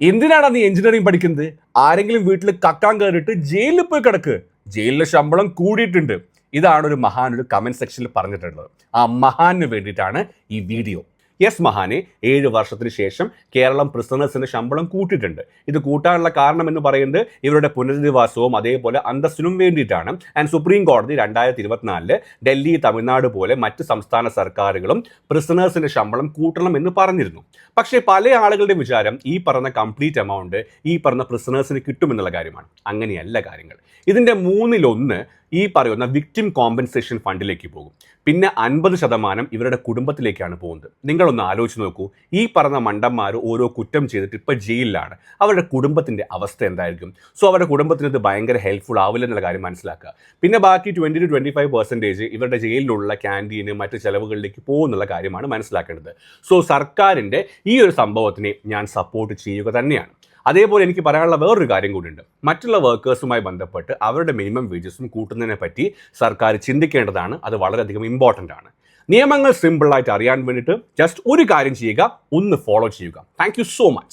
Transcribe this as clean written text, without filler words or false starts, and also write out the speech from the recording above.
എന്തിനാണ് നീ എഞ്ചിനീയറിംഗ് പഠിക്കുന്നത്? ആരെങ്കിലും വീട്ടിൽ കക്കാൻ കയറിയിട്ട് ജയിലിൽ പോയി കിടക്ക്. ജയിലിലെ ശമ്പളം കൂടിയിട്ടുണ്ട്. ഇതാണ് ഒരു മഹാൻ ഒരു കമന്റ് സെക്ഷനിൽ പറഞ്ഞിട്ടുള്ളത്. ആ മഹാന് വേണ്ടിയിട്ടാണ് ഈ വീഡിയോ. യെസ് മഹാനെ, 7 വർഷത്തിന് ശേഷം കേരളം പ്രിസണേഴ്സിന്റെ ശമ്പളം കൂട്ടിയിട്ടുണ്ട്. ഇത് കൂട്ടാനുള്ള കാരണം എന്ന് പറയുന്നത് ഇവരുടെ പുനരധിവാസവും അതേപോലെ അന്തസ്സിനും വേണ്ടിയിട്ടാണ്. ആൻഡ് സുപ്രീം കോടതി 2024 ഡൽഹി, തമിഴ്നാട് പോലെ മറ്റ് സംസ്ഥാന സർക്കാരുകളും പ്രിസണേഴ്സിന്റെ ശമ്പളം കൂട്ടണം എന്ന് പറഞ്ഞിരുന്നു. പക്ഷേ പല ആളുകളുടെ വിചാരം ഈ പറഞ്ഞ കംപ്ലീറ്റ് എമൗണ്ട് ഈ പറഞ്ഞ പ്രിസണേഴ്സിന് കിട്ടുമെന്നുള്ള കാര്യമാണ്. അങ്ങനെയല്ല കാര്യങ്ങൾ. ഇതിന്റെ 1/3 ഈ പറയുന്ന വിക്ടിം കോമ്പൻസേഷൻ ഫണ്ടിലേക്ക് പോകും. പിന്നെ 50% ഇവരുടെ കുടുംബത്തിലേക്കാണ് പോകുന്നത്. നിങ്ങളൊന്ന് ആലോചിച്ച് നോക്കൂ. ഈ പറഞ്ഞ മണ്ടന്മാർ ഓരോ കുറ്റം ചെയ്തിട്ട് ഇപ്പോൾ ജയിലിലാണ്. അവരുടെ കുടുംബത്തിൻ്റെ അവസ്ഥ എന്തായിരിക്കും? സോ അവരുടെ കുടുംബത്തിന് ഇത് ഭയങ്കര ഹെൽപ്ഫുൾ ആവില്ല എന്നുള്ള കാര്യം മനസ്സിലാക്കുക. പിന്നെ ബാക്കി 20-25% ഇവരുടെ ജയിലിലുള്ള ക്യാൻറ്റീന് മറ്റ് ചെലവുകളിലേക്ക് പോകുന്നുള്ള കാര്യമാണ് മനസ്സിലാക്കേണ്ടത്. സോ സർക്കാരിൻ്റെ ഈ ഒരു സംഭവത്തിനെ ഞാൻ സപ്പോർട്ട് ചെയ്യുക തന്നെയാണ്. അതേപോലെ എനിക്ക് പറയാനുള്ള വേറൊരു കാര്യം കൂടിയുണ്ട്. മറ്റുള്ള വർക്കേഴ്സുമായി ബന്ധപ്പെട്ട് അവരുടെ മിനിമം വേജസും കൂട്ടുന്നതിനെ പറ്റി സർക്കാർ ചിന്തിക്കേണ്ടതാണ്. അത് വളരെയധികം ഇമ്പോർട്ടൻ്റ് ആണ്. നിയമങ്ങൾ സിമ്പിളായിട്ട് അറിയാൻ വേണ്ടിയിട്ട് ജസ്റ്റ് ഒരു കാര്യം ചെയ്യുക, ഒന്ന് ഫോളോ ചെയ്യുക. Thank you so much.